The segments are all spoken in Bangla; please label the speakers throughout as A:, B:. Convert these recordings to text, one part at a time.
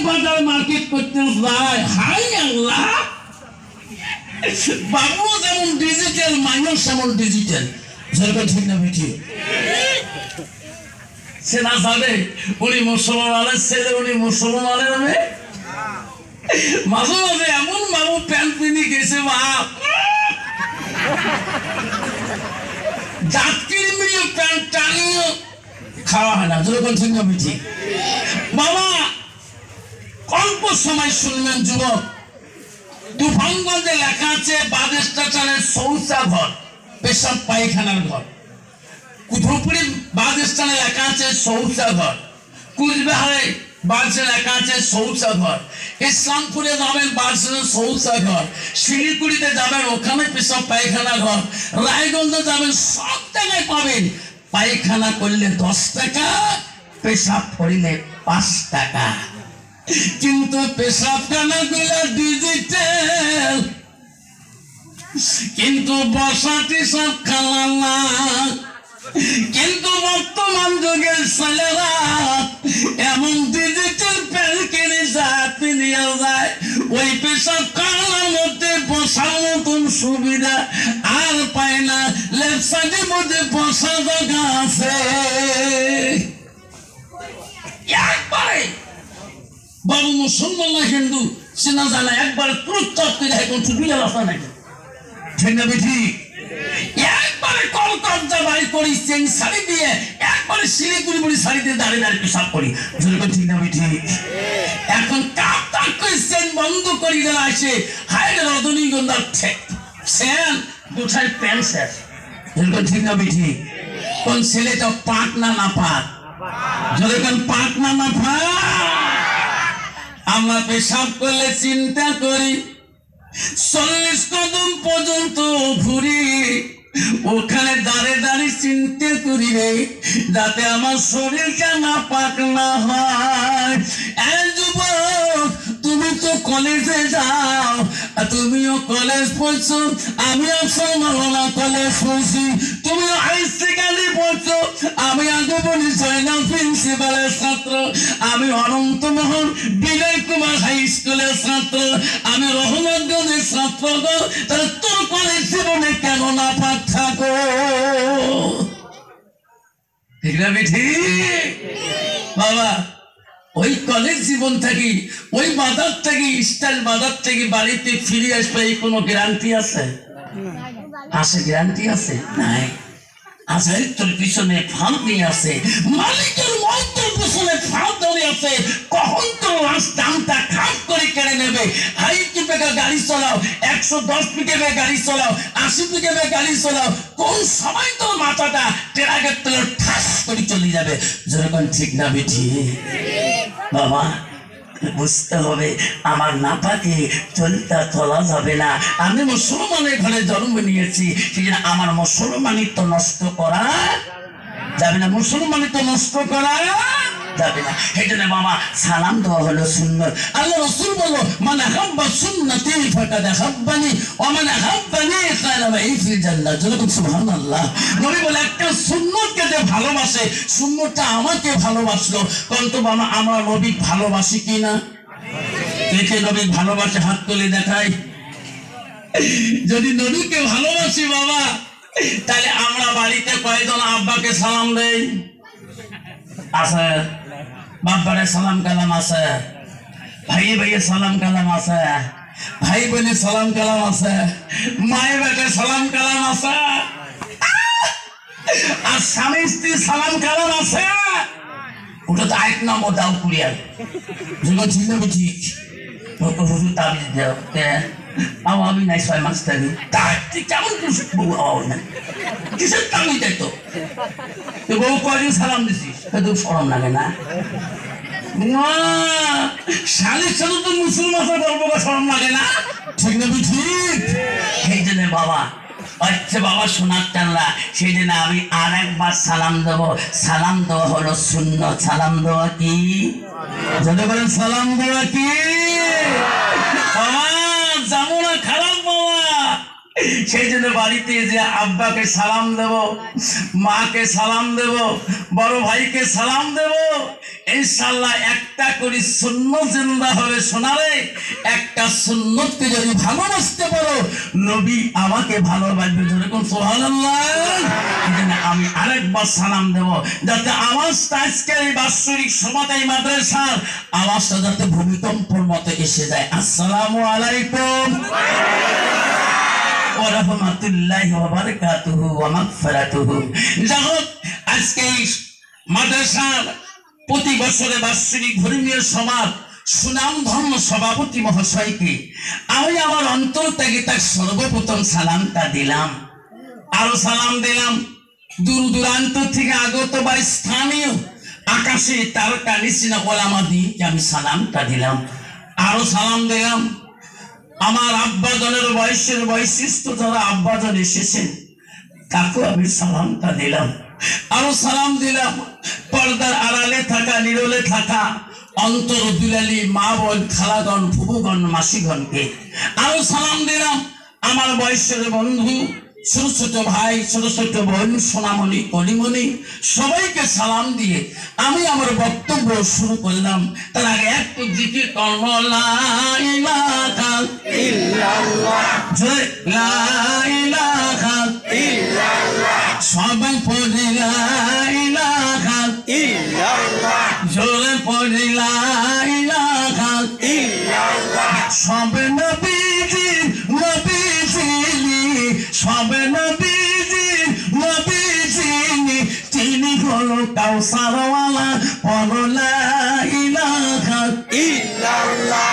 A: বাজার মার্কেট করতে যায়, হাই আল্লাহ, বাবু যেমন ডিজিটাল, মানুষ যেমন ডিজিটাল। ঠিক না বেঠি? সে না জানে উনি মুসলমানের ছেলে, উনি মুসলমানের মেয়ে। মাঝে মাঝে এমন বাবু প্যান্ট পিনি গেছে, বাপ জাতির মিলিয়ে প্যান্ট টানিয়ে খাওয়া হয় না। যখন ঠিক না বেঠি? বাবা অল্প সময় শুনলেন যুবক, তুফানগঞ্জে লেখা আছে বাস স্টেশনের শৌচাঘর, পেশাব পায়খানার ঘর। কুতুবপুরে বাস স্টেশনে লেখা আছে শৌচাঘর, কুচবিহারে বাসে লেখা আছে শৌচাঘর, ইসলামপুরে যাবেন বাসে শৌচাঘর, শিলিগুড়িতে যাবেন ওখানে পেশাব পায়খানা ঘর, রায়গঞ্জে যাবেন সব জায়গায় পাবেন। পায়খানা করলে 10 টাকা, পেশাব করিলে 5 টাকা। কিন্তু পেশাবখানা গুলো ডিজিটাল, কিন্তু বসাটি সব খালা না। কিন্তু বর্তমান যুগের ছেলেরা এমন ডিজিটাল প্যান্ট কিনে যাতে নিয়ে যায়, ওই পেশাবখানার মধ্যে বসার মতন সুবিধা আর পায় না। লেফট সাইডের মধ্যে বসা জায়গা আছে একবারে। বাবু মুসলমান না হিন্দু সে না জানা, একবার প্রস্তাব করে এখন চুপিয়ে রাস্তা নাকি। ঠিক না বেঠি? একবারে কলকাতা বাড়ি করি চেন শাড়ি দিয়ে, একবারে শিলিগুড়ি বুড়ি শাড়ি দিয়ে দাঁড়িয়ে দাঁড়িয়ে পেশাব করি। ঠিক না বেঠি? এখন কাপ তাক করে চেন বন্ধ করি দেওয়া আসে, হাই রজনীগন্ধার সেন দুটাই প্যান্ট শেষ। ঠিক না বেঠি? কোন ছেলেটা পাক না না পাক? যখন পাক না না পাক, আমরা পেশাব করলে চিন্তা করি 40 কদম পর্যন্ত ঘুরি, ওখানে দাঁড়িয়ে দাঁড়িয়ে চিন্তা করি রে যাতে আমার শরীরটা না পাক না হয়। যুবক, তুমি তো কলেজে যাও, তুমিও কলেজ পড়ছো, আমিও সমালোচনা কলেজ পড়ছি, তুমিও হাই সেকেন্ডারি পড়ছো, আমি আগে বলি জয়নাল প্রিন্সিপালের ছাত্র, আমি অনন্তমোহন বিনয় কুমার হাই স্কুলের ছাত্র, আমি রহমতগঞ্জের ছাত্র। তাহলে তোর কলেজ জীবনে কেন না পাক থাকো? ঠিক না বেঠি? বাবা ওই কলেজ জীবন থেকে, ওই বাজার থেকে, স্টাইল বাজার থেকে বাড়িতে ফিরে আসবে এই কোনো গ্যারান্টি আছে? আছে গ্যারান্টি আছে? নাই। আজের তোর পিছনে ফাঁদ নিয়ে আছে, মালিকের মন্ত্রের পিছনে ফাঁদ ধরে আছে, কখন তো দামটা খাপ করে কেড়ে নেবে। হাই কিপেকে গাড়ি চালাও, 110 পিকেবে গাড়ি চালাও, 80 পিকেবে গাড়ি চালাও, কোন সময় তোর মাথাটা ট্রাকের তলে ঠাস করে চলে যাবে। যেরকম ঠিক না বেঠি? বাবা বুঝতে হবে আমার নাপাকে চলতে চলা যাবে না। আমি মুসলমানের ঘরে জন্ম নিয়েছি, সেই জন্য আমার মুসলমানিত্ব নষ্ট করা যাবে না, মুসলমানিত্ব নষ্ট করা যাবে না। এই জন্য বাবা সালাম দেওয়া হলো সুন্নত। আল্লাহ রাসূল বলল, মান আহাব্বা সুন্নতি ফাকাদ আহাব্বানি ওয়া মান আহাব্বানি কানা মাই ফিল জান্নাহ। যেরকম সুবহানাল্লাহ। নবী বলে একটা সুন্নতকে যে ভালোবাসে, সুন্নতটা আমাকে ভালোবাসলো। কিন্তু বাবা আমরা নবী ভালোবাসি কিনা? কে নবী ভালোবাসে হাত তুলে দেখাই। যদি নবীকে ভালোবাসি বাবা, তাহলে আমরা বাড়িতে কয়জন আব্বাকে সালাম দেই? আছে। বাবারে সালাম কালাম আছে, ভাই ভাইয়ে সালাম কালাম আছে, ভাই বোনে সালাম কালাম আছে, মায়ে বেটে সালাম কালাম আছে, আর স্বামী স্ত্রী সালাম কালাম আছে। ওটা তো 1 নম্বর দাও কুড়িয়ার। যখন ছিল ঠিক হুজুর তাবিজ দেও, আমি নাই 6 মাস থাকি, তার কেমন বউ আওয়াজ নাই, কিসের তাবিজ দেয় তো? বউ কয়দিন সালাম দিছিস, তো শরম লাগে না? শালির সাথে তো মুসলমানের গল্প শরম লাগে না? ঠিক না? ঠিক। সেই জন্য বাবা আচ্ছা বাবা শোনার টানলা, সেই জন্য আমি আর একবার সালাম দেবো। সালাম দেওয়া হলো সুন্নত। সালাম দেওয়া কি? যদি বলেন সালাম দেওয়া কি? বাবা যাবো না খারাপ বাবা, সেই জন্য বাড়িতে যে আব্বাকে সালাম দেব, মাকে সালাম দেব, বড় ভাইকে সালাম দেব, ইনশাআল্লাহ একটা করে সুন্নত জিন্দা হবে। শোনারে, একটা সুন্নতকে যদি ভালোবাসতে পারো, নবী আমাকে ভালোবাসবে। যেরকম সুবহানাল্লাহ। এজন্য আমি আরেকবার সালাম দেব, যাতে আওয়াজটা আজকের এই বাৎসরিক সমাদায় মাদ্রাসার আওয়াজটা যাতে ভূমিকম্পের মতো এসে যায়। আসসালামু আলাইকুম ওয়া রাহমাতুল্লাহি ওয়া বারাকাতুহু ওয়া মাগফিরাতুহু। যাহোক আজকে মাদ্রাসার প্রতি বছরে বাৎসরিক ধর্মীয় সমাজ সুনামধন্য সভাপতি মহাশয়কে আমি আমার অন্তর থেকে তার সর্বপ্রথম সালামটা দিলাম। আরো সালাম দিলাম দূর দূরান্ত থেকে আগত বা স্থানীয় আকাশে তারকা নিশিনা ওলামাদিকে আমি সালামটা দিলাম। আরো সালাম দিলাম আমার আব্বাজনের বয়সের বৈশিষ্ট্য যারা আব্বাজন এসেছেন তাকেও আমি সালামটা দিলাম। আরো সালাম দিলাম পর্দার আড়ালে থাকা, নিরলে থাকা অন্তর দুলালি মা বোন, খালাগণ, ফুবুগণ, মাসিগণকে। আরো সালাম দিলাম আমার বয়সের বন্ধু, ছোট ছোট ভাই, ছোট ছোট বোন, সোনামণি, কলিমণি, সবাইকে সালাম দিয়ে আমি আমার বক্তব্য শুরু করলাম। তার আগে একটু জিকির করব, লা ইলাহা ইল্লাল্লাহ, লা ইলাহা ইল্লাল্লাহ, সবাই পড়ে লা ইলাহা ইল্লাল্লাহ, জোরে পড়ে লা ইলাহা ইল্লাল্লাহ। সব নবীজি নবীজিনি, সব নবীজি নবীজিনি, তিনি হলো কাউসারওয়ালা, বলো লা ইলাহা ইল্লাল্লাহ,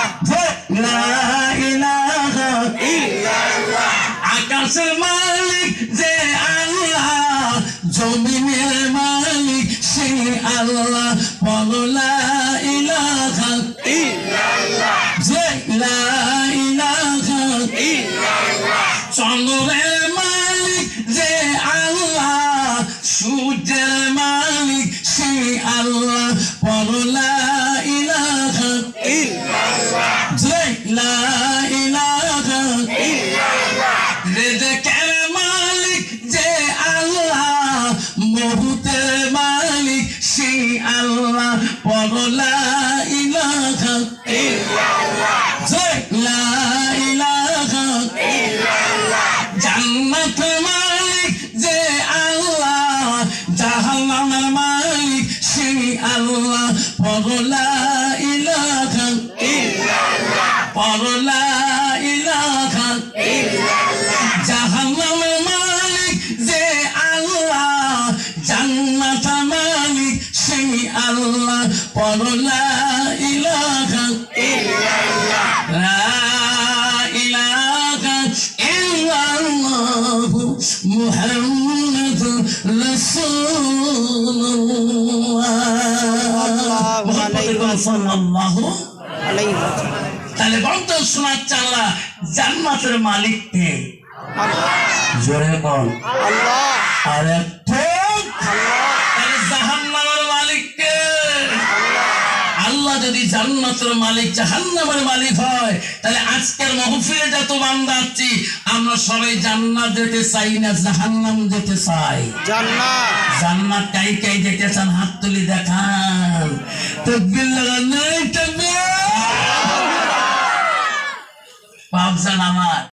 A: লা ইলাহা ইল্লাল্লাহ। আকাশের মালিক যে আল্লাহ, জমিনের মালিক সেই আল্লাহ, বলো লা ইলাহা ইল্লাল্লাহ, লা ইলাহা ইল্লাল্লাহ। চন্দ্রের মালিক যে আল্লাহ, সূর্যের মালিক সেই আল্লাহ, বলো লা ইলাহা ইল্লাল্লাহ, লা ইলাহা ইল্লাল্লাহ। রিজকের মালিক যে আল্লাহ, মৌতের মালিক সেই আল্লাহ, বলো লা ইলাহা ইল্লাল্লাহ, লা ইলাহা ইল্লাল্লাহ। জান্নাতের মালিক যে আল্লাহ, জাহান্নামের মালিক সেই আল্লাহ, বলো লা ইলাহা ইল্লাল্লাহ, বলো লা ইলাহা ইল্লাল্লাহ। জাহান্নামের মালিক যে আল্লাহ, জান্নাতের মালিক সেই আল্লাহ, বলো লা ইলাহা ইল্লাল্লাহ, লা ইলাহা ইল্লাল্লাহ, মুহাম্মাদুর রাসূলুল্লাহ সাল্লাল্লাহু আলাইহি ওয়াসাল্লাম। তাহলে বলতে শোনাচ্ছে আল্লাহ জান্নাতের মালিক কে? আল্লাহ। জোরে বল আল্লাহ। আর একটু আল্লাহ। তাহলে জাহান্নামের মালিক কে? আল্লাহ। আল্লাহ যদি জান্নাতের মালিক জাহান্নামের মালিক হয়, তাহলে আজকের মাহফিলে যত বান্দা আছি আমরা সবাই জান্নাত যেতে চাই না জাহান্নাম যেতে চাই? জান্নাত। জান্নাত কাই কাই যেতে চান হাত তুলি দেখান। তাকবীর লাগান, নাই তাকবীর। পাপ জান আমার